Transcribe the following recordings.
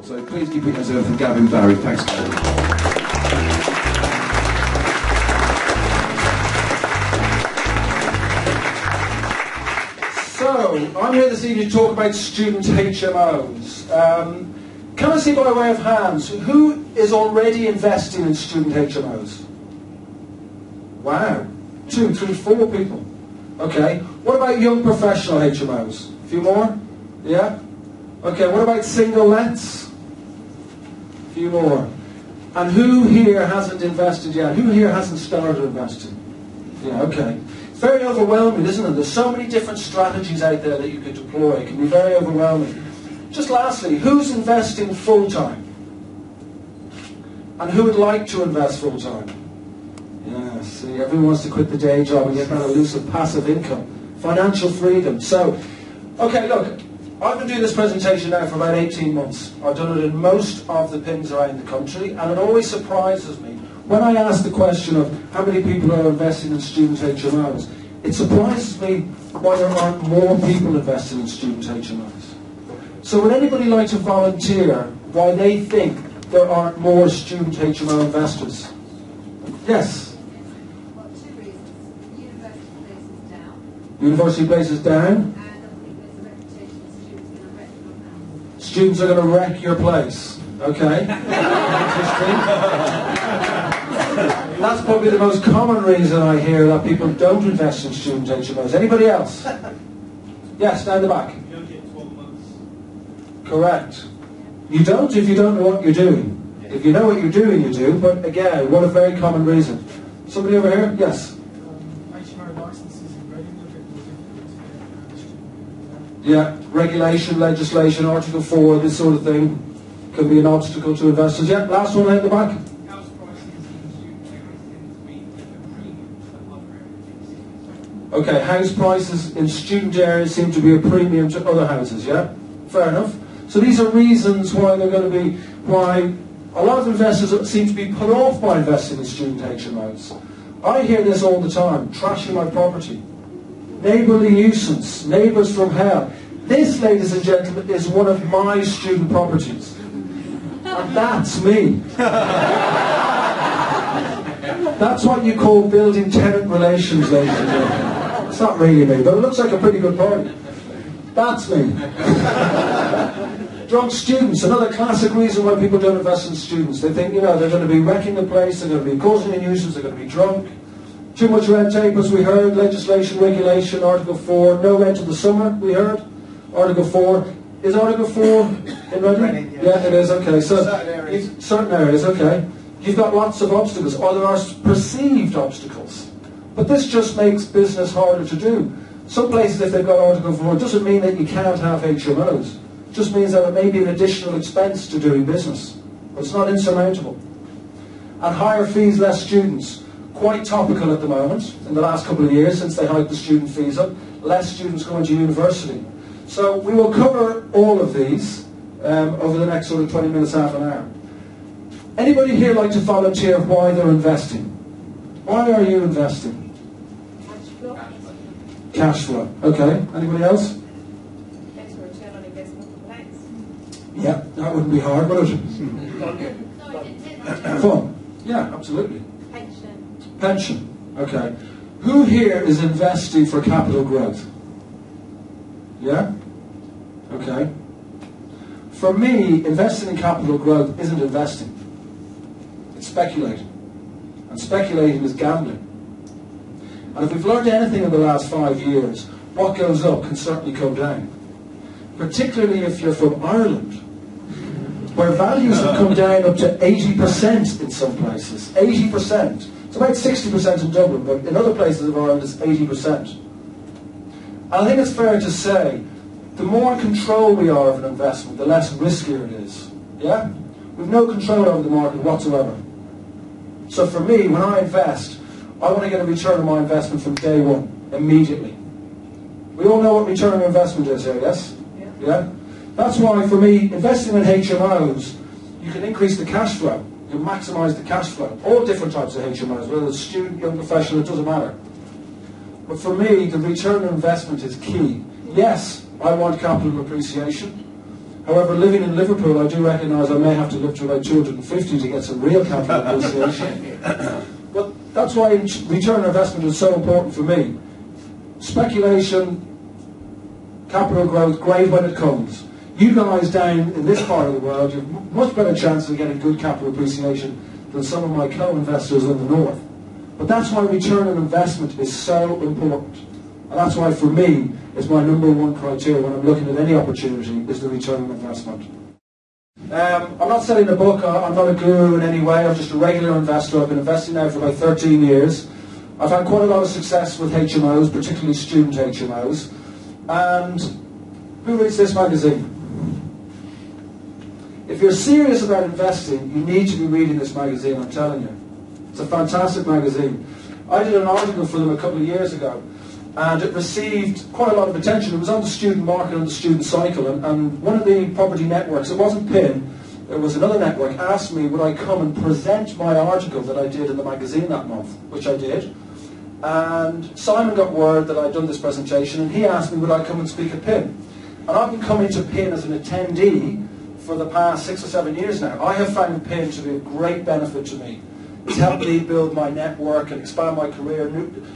So please keep it reserved for Gavin Barry. Thanks, Gavin. So, I'm here this evening to talk about student HMOs. Can I see by way of hands, who is already investing in student HMOs? Wow. 2, 3, 4 people. Okay. What about young professional HMOs? A few more? Yeah? Okay, what about single lets? A few more. And who here hasn't invested yet? Who here hasn't started investing? Yeah, okay. It's very overwhelming, isn't it? There's so many different strategies out there that you could deploy. It can be very overwhelming. Just lastly, who's investing full-time? And who would like to invest full-time? Yeah, see, everyone wants to quit the day job and get that elusive passive income. Financial freedom. So, okay, look, I've been doing this presentation now for about 18 months. I've done it in most of the pins around the country, and it always surprises me when I ask the question of how many people are investing in student HMOs. It surprises me why there aren't more people investing in student HMOs. So would anybody like to volunteer why they think there aren't more student HMO investors? Yes? Well, 2 reasons. University places down. University places down? Students are going to wreck your place. Okay. Interesting. That's probably the most common reason I hear that people don't invest in student HMOs. Anybody else? Yes, down the back. You don't get 12 months. Correct. You don't if you don't know what you're doing. If you know what you're doing, you do. But again, what a very common reason. Somebody over here? Yes. HMO licenses in Reading are a bit more difficult to get. Yeah, regulation, legislation, Article 4, this sort of thing can be an obstacle to investors. Yeah, last one at the back. House prices in student areas tend to be a premium to other areas. Okay, house prices in student areas seem to be a premium to other houses, yeah? Fair enough. So these are reasons why they're going to be, why a lot of investors seem to be put off by investing in student HMOs. I hear this all the time, trashing my property. Neighbourly nuisance, neighbours from hell. This, ladies and gentlemen, is one of my student properties. And that's me. That's what you call building tenant relations, ladies and gentlemen. It's not really me, but it looks like a pretty good party. That's me. Drunk students, another classic reason why people don't invest in students. They think, you know, they're going to be wrecking the place, they're going to be causing a nuisance, they're going to be drunk. Too much red tape, as we heard, legislation, regulation, Article 4, no rent in the summer, we heard. Article 4. Is Article 4 in Reading? Yeah, it is, okay. So, certain areas, okay. You've got lots of obstacles, or there are perceived obstacles. But this just makes business harder to do. Some places, if they've got Article 4, it doesn't mean that you can't have HMOs. It just means that it may be an additional expense to doing business. But it's not insurmountable. And higher fees, less students. Quite topical at the moment, in the last couple of years, since they hiked the student fees up. Less students going to university. So we will cover all of these over the next sort of 20 minutes, half an hour. Anybody here like to volunteer why they're investing? Why are you investing? Cash flow. Cash flow. Okay. Anybody else? Better return on investment for banks. Yeah, that wouldn't be hard, would it? Fun. Yeah, absolutely. Pension. Pension. Okay. Who here is investing for capital growth? Yeah? Okay. For me, investing in capital growth isn't investing. It's speculating. And speculating is gambling. And if we've learned anything in the last 5 years, what goes up can certainly come down. Particularly if you're from Ireland, where values have come down up to 80% in some places. 80%. It's about 60% in Dublin, but in other places of Ireland it's 80%. And I think it's fair to say, the more in control we are of an investment, the less riskier it is. Yeah? We've no control over the market whatsoever. So for me, when I invest, I want to get a return on my investment from day one, immediately. We all know what return on investment is here, yes? Yeah? That's why, for me, investing in HMOs, you can increase the cash flow. You can maximise the cash flow. All different types of HMOs, whether it's student, young professional, it doesn't matter. But for me, the return on investment is key. Yes, I want capital appreciation. However, living in Liverpool, I do recognise I may have to live to about 250 to get some real capital appreciation. But that's why return on investment is so important for me. Speculation, capital growth, great when it comes. You guys down in this part of the world, you have much better chance of getting good capital appreciation than some of my co-investors in the north. But that's why return on investment is so important. And that's why, for me, it's my number one criteria when I'm looking at any opportunity, is the return on investment. I'm not selling a book, I'm not a guru in any way, I'm just a regular investor. I've been investing now for about 13 years. I've had quite a lot of success with HMOs, particularly student HMOs. And who reads this magazine? If you're serious about investing, you need to be reading this magazine, I'm telling you. It's a fantastic magazine. I did an article for them a couple of years ago, and it received quite a lot of attention. It was on the student market and the student cycle, and one of the property networks, it wasn't PIN, it was another network, asked me would I come and present my article that I did in the magazine that month, which I did. And Simon got word that I'd done this presentation, and he asked me would I come and speak at PIN. And I've been coming to PIN as an attendee for the past 6 or 7 years now. I have found PIN to be a great benefit to me. It's helped me build my network and expand my career,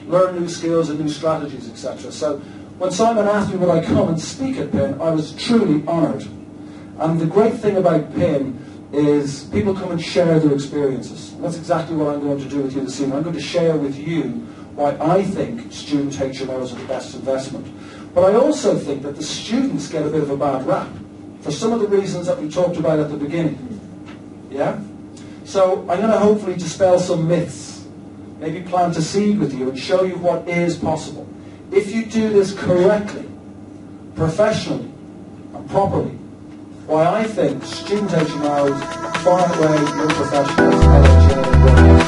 learn new skills and new strategies, etc. So when Simon asked me would I come and speak at PIN, I was truly honoured. And the great thing about PIN is people come and share their experiences. And that's exactly what I'm going to do with you this evening. I'm going to share with you why I think student HMOs are the best investment. But I also think that the students get a bit of a bad rap for some of the reasons that we talked about at the beginning. Yeah? So I'm going to hopefully dispel some myths, maybe plant a seed with you and show you what is possible. If you do this correctly, professionally, and properly, why I think student HMOs far and away more professionals, LHA,